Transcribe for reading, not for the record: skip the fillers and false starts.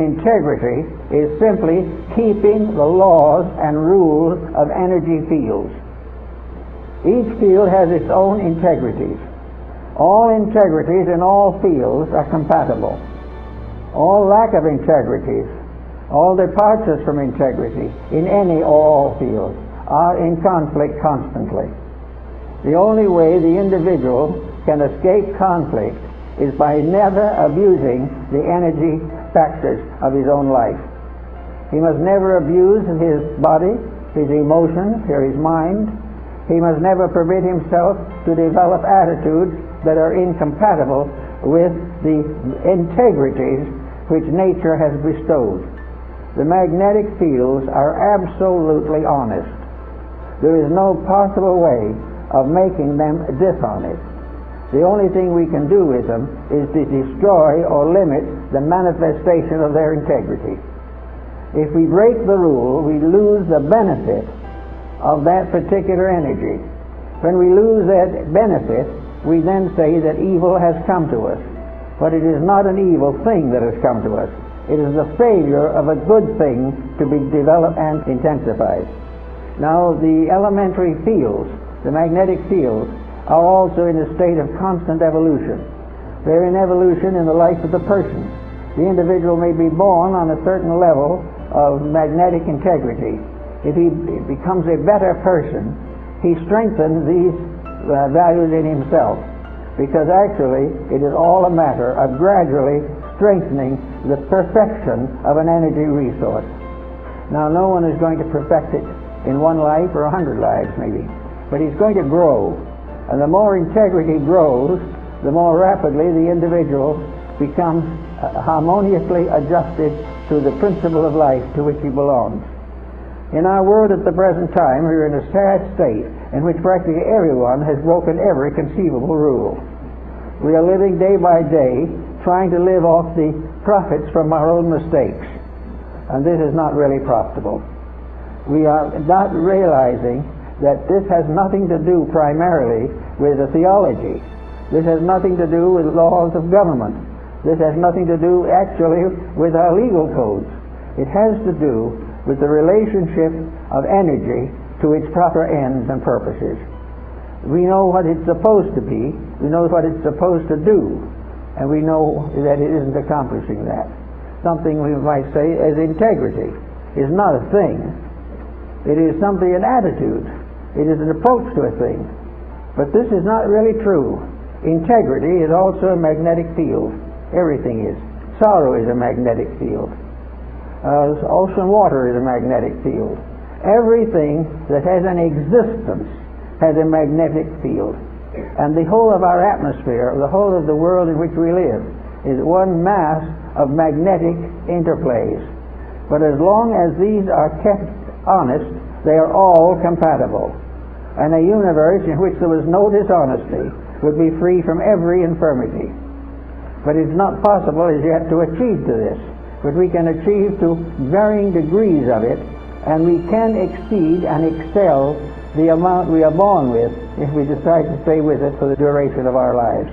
Integrity is simply keeping the laws and rules of energy fields. Each field has its own integrities. All integrities in all fields are compatible. All lack of integrities, all departures from integrity in any or all fields are in conflict constantly. The only way the individual can escape conflict is by never abusing the energy factors of his own life. He must never abuse his body, his emotions, or his mind. He must never permit himself to develop attitudes that are incompatible with the integrities which nature has bestowed. The magnetic fields are absolutely honest. There is no possible way of making them dishonest. The only thing we can do with them is to destroy or limit the manifestation of their integrity. If we break the rule, we lose the benefit of that particular energy. When we lose that benefit, we then say that evil has come to us. But it is not an evil thing that has come to us. It is the failure of a good thing to be developed and intensified. Now, the elementary fields, the magnetic fields, are also in a state of constant evolution. They're in evolution in the life of the person. The individual may be born on a certain level of magnetic integrity. If he becomes a better person, he strengthens these values in himself, because actually it is all a matter of gradually strengthening the perfection of an energy resource. Now, no one is going to perfect it in one life or 100 lives maybe, but he's going to grow. And the more integrity grows, the more rapidly the individual becomes harmoniously adjusted to the principle of life to which he belongs. In our world at the present time, we're in a sad state in which practically everyone has broken every conceivable rule. We are living day by day trying to live off the profits from our own mistakes. And this is not really profitable. We are not realizing that this has nothing to do primarily with the theology. This has nothing to do with laws of government. This has nothing to do actually with our legal codes. It has to do with the relationship of energy to its proper ends and purposes. We know what it's supposed to be, we know what it's supposed to do, and we know that it isn't accomplishing that. Something we might say as integrity is not a thing. It is simply an attitude. It is an approach to a thing. But this is not really true. Integrity is also a magnetic field. Everything is. Sorrow is a magnetic field. Ocean water is a magnetic field. Everything that has an existence has a magnetic field. And the whole of our atmosphere, the whole of the world in which we live, is one mass of magnetic interplays. But as long as these are kept honest, they are all compatible. And a universe in which there was no dishonesty would be free from every infirmity. But it's not possible as yet to achieve to this. But we can achieve to varying degrees of it, and we can exceed and excel the amount we are born with if we decide to stay with it for the duration of our lives.